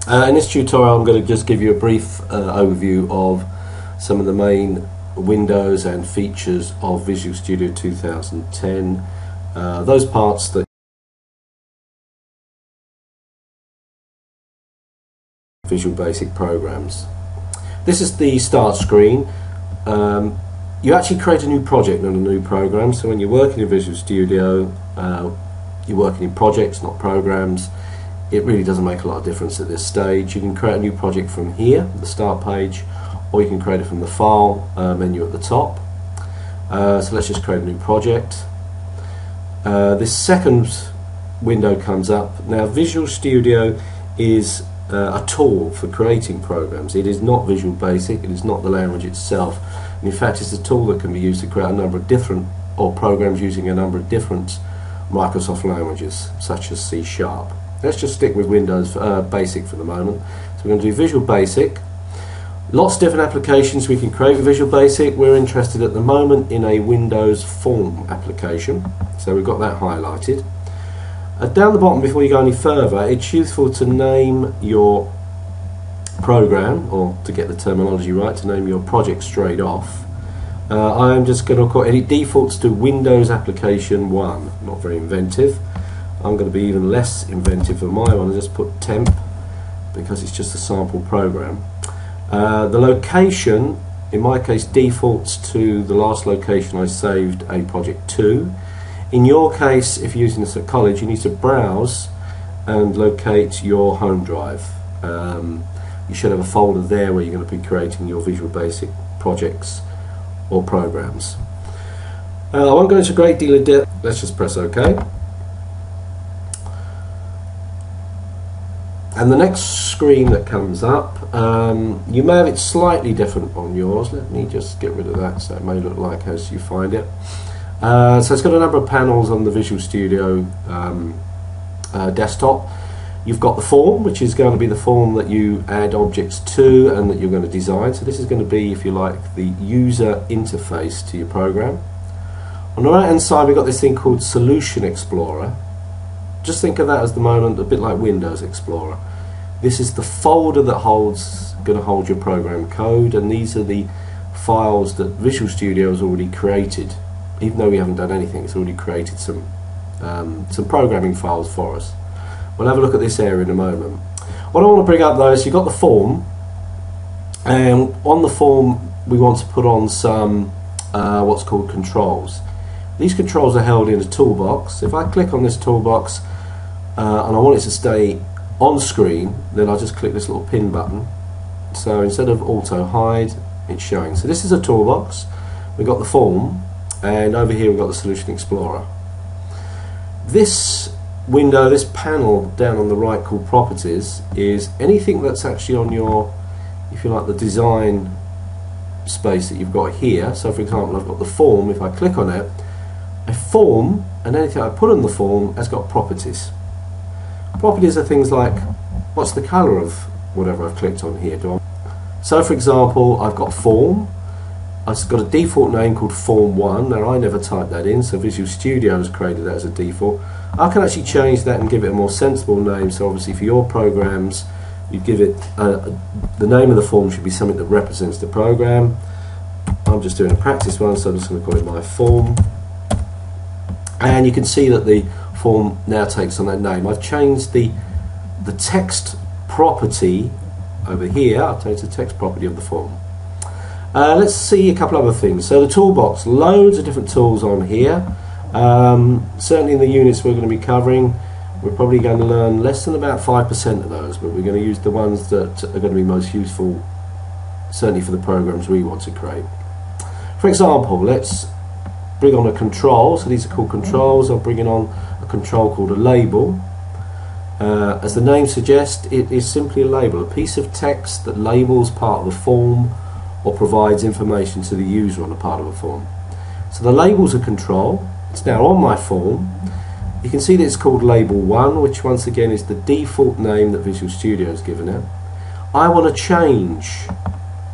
In this tutorial I'm going to just give you a brief overview of some of the main windows and features of Visual Studio 2010, those parts that Visual Basic programs. This is the start screen. You actually create a new project, not a new program, so when you're working in Visual Studio you're working in projects, not programs. It really doesn't make a lot of difference at this stage. You can create a new project from here, the start page, or you can create it from the file menu at the top. So let's just create a new project. This second window comes up. Now Visual Studio is a tool for creating programs. It is not Visual Basic, it is not the language itself. And in fact it's a tool that can be used to create a number of different, or programs using a number of different Microsoft languages, such as C#. Let's just stick with Windows Basic for the moment. So we're going to do Visual Basic. Lots of different applications we can create with Visual Basic. We're interested at the moment in a Windows form application, so we've got that highlighted. Down the bottom, before you go any further, it's useful to name your program, or to get the terminology right, to name your project straight off. I'm just going to call it, it defaults to Windows Application 1, not very inventive. I'm going to be even less inventive for my one and just put temp, because it's just a sample program. The location, in my case, defaults to the last location I saved a project to. In your case, if you're using this at college, you need to browse and locate your home drive. You should have a folder there where you're going to be creating your Visual Basic projects or programs. I won't go into a great deal of depth. Let's just press OK. And the next screen that comes up, you may have it slightly different on yours. Let me just get rid of that so it may look like as you find it. So it's got a number of panels on the Visual Studio desktop. You've got the form, which is going to be the form that you add objects to and that you're going to design. So this is going to be, if you like, the user interface to your program. On the right hand side we've got this thing called Solution Explorer. Just think of that as the moment a bit like Windows Explorer. This is the folder that going to hold your program code, and these are the files that Visual Studio has already created. Even though we haven't done anything, it's already created some programming files for us. We'll have a look at this area in a moment. What I want to bring up though is you've got the form, and on the form we want to put on some what's called controls. These controls are held in a toolbox. If I click on this toolbox and I want it to stay on screen, then I'll just click this little pin button. So instead of auto hide, it's showing. So this is a toolbox. We've got the form, and over here we've got the Solution Explorer. This window, this panel down on the right called Properties, is anything that's actually on your, if you like, the design space that you've got here. So for example, I've got the form. If I click on it, a form and anything I put on the form has got properties. Properties are things like, what's the colour of whatever I've clicked on here? So for example, I've got form. I've got a default name called Form1. Now I never typed that in, so Visual Studio has created that as a default. I can actually change that and give it a more sensible name. So obviously for your programs, you give it the name of the form should be something that represents the program. I'm just doing a practice one, so I'm just going to call it my form. And you can see that the form now takes on that name. I've changed the text property over here. I've changed the text property of the form. Let's see a couple other things. So the toolbox, loads of different tools on here. Certainly in the units we're going to be covering, we're probably going to learn less than about 5% of those, but we're going to use the ones that are going to be most useful, certainly for the programs we want to create. For example, let's bring on a control. So these are called controls. I'm bringing on a control called a label. As the name suggests, it is simply a label, a piece of text that labels part of the form or provides information to the user on a part of a form. So the label's a control. It's now on my form. You can see that it's called label 1, which once again is the default name that Visual Studio has given it. I want to change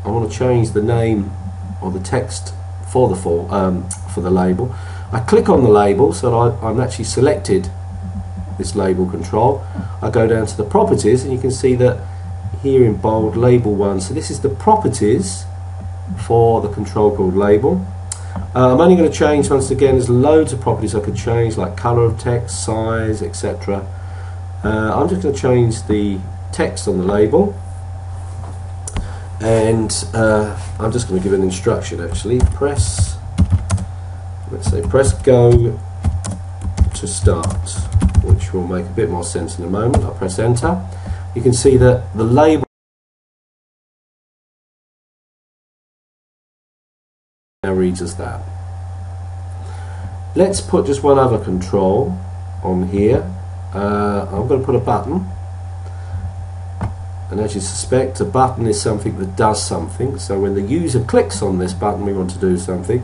the name or the text for the form, for the label. I click on the label, so that I'm actually selected this label control. I go down to the properties, and you can see that here in bold, label 1. So this is the properties for the control called label. I'm only going to change, once again, there's loads of properties I could change, like colour of text, size, etc. I'm just going to change the text on the label, and I'm just going to give an instruction actually. Let's say press go to start, which will make a bit more sense in a moment. I'll press enter. You can see that the label now reads as that. Let's put just one other control on here. I'm going to put a button, and as you suspect, a button is something that does something. So when the user clicks on this button, we want to do something.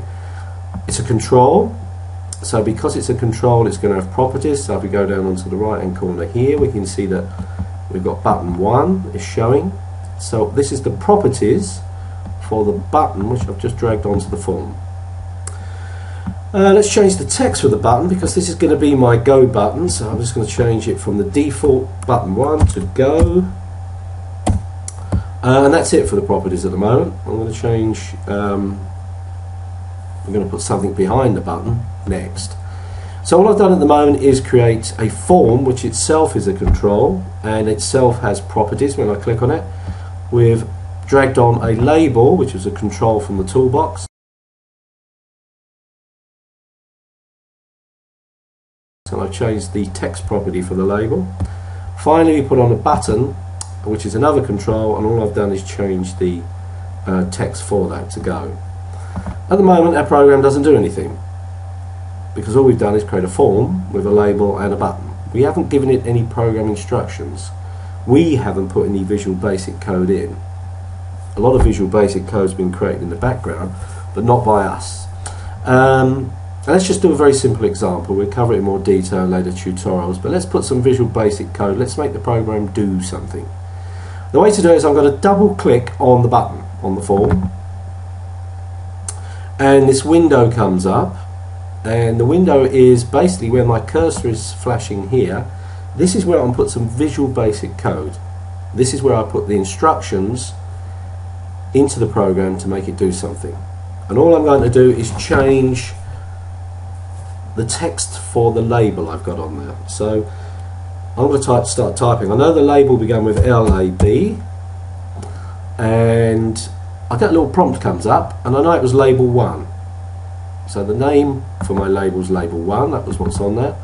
It's a control, so because it's a control, it's going to have properties. So if we go down onto the right hand corner here, we can see that we've got button 1 is showing. So this is the properties for the button, which I've just dragged onto the form. Let's change the text for the button, because this is going to be my go button. So I'm just going to change it from the default button 1 to go. And that's it for the properties at the moment. I'm going to change, I'm going to put something behind the button next. So all I've done at the moment is create a form, which itself is a control, and itself has properties when I click on it. We've dragged on a label, which is a control from the toolbox. And I've changed the text property for the label. Finally, we put on a button, which is another control, and all I've done is change the text for that to go. At the moment, our program doesn't do anything, because all we've done is create a form with a label and a button. We haven't given it any program instructions. We haven't put any Visual Basic code in. A lot of Visual Basic code's been created in the background, but not by us. Let's just do a very simple example. We'll cover it in more detail in later tutorials, but let's put some Visual Basic code. Let's make the program do something. The way to do it is I'm going to double click on the button on the form, and this window comes up, and the window is basically where my cursor is flashing here. This is where I'm put some Visual Basic code. This is where I put the instructions into the program to make it do something. And all I'm going to do is change the text for the label I've got on there. So I'm going to start typing. I know the label began with LAB, and I get a little prompt comes up, and I know it was label 1. So the name for my label is label 1, that was what's on there.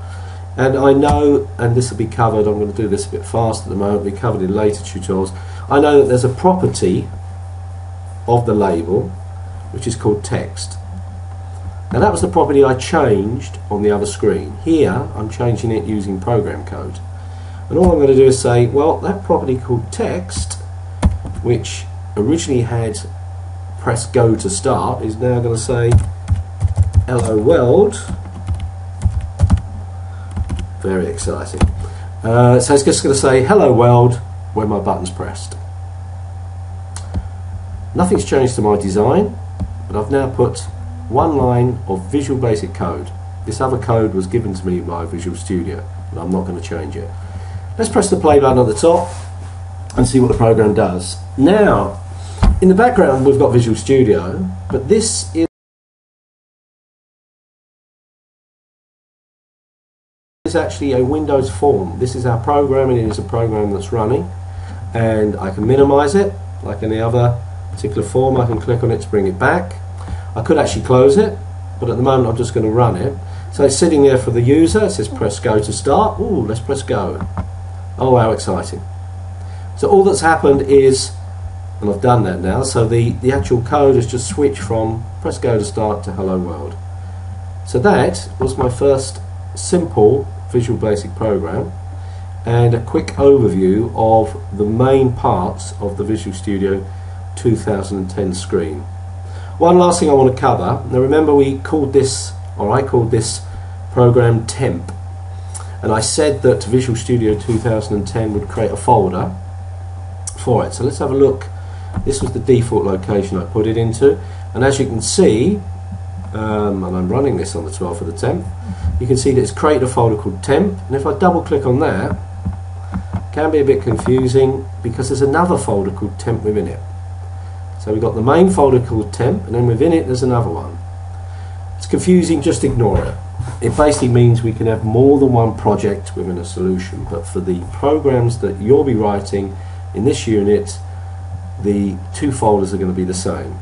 And I know, and this will be covered, I'm going to do this a bit fast at the moment, it'll be covered in later tutorials. I know that there's a property of the label which is called text. Now that was the property I changed on the other screen. Here I'm changing it using program code. And all I'm going to do is say, well, that property called text, which originally had press go to start, is now going to say hello world. Very exciting. So it's just going to say hello world when my button's pressed. Nothing's changed to my design, but I've now put one line of Visual Basic code. This other code was given to me by Visual Studio, and I'm not going to change it. Let's press the play button at the top and see what the program does. Now, in the background we've got Visual Studio, but this is actually a Windows form. This is our program, and it is a program that's running, and I can minimize it like any other particular form. I can click on it to bring it back. I could actually close it, but at the moment I'm just going to run it. So it's sitting there for the user. It says press go to start. Ooh, let's press go. Oh, how exciting. So all that's happened is, and I've done that now, so the actual code has just switched from press go to start to hello world. So that was my first simple Visual Basic program, and a quick overview of the main parts of the Visual Studio 2010 screen. One last thing I want to cover. Now remember, we called this, or I called this program temp, and I said that Visual Studio 2010 would create a folder for it. So let's have a look. This was the default location I put it into, and as you can see, and I'm running this on the 12th of the 10th, you can see that it's created a folder called temp, and if I double click on that, can be a bit confusing because there's another folder called temp within it. So we've got the main folder called temp, and then within it there's another one. It's confusing, just ignore it. It basically means we can have more than one project within a solution, but for the programs that you'll be writing in this unit, the two folders are going to be the same.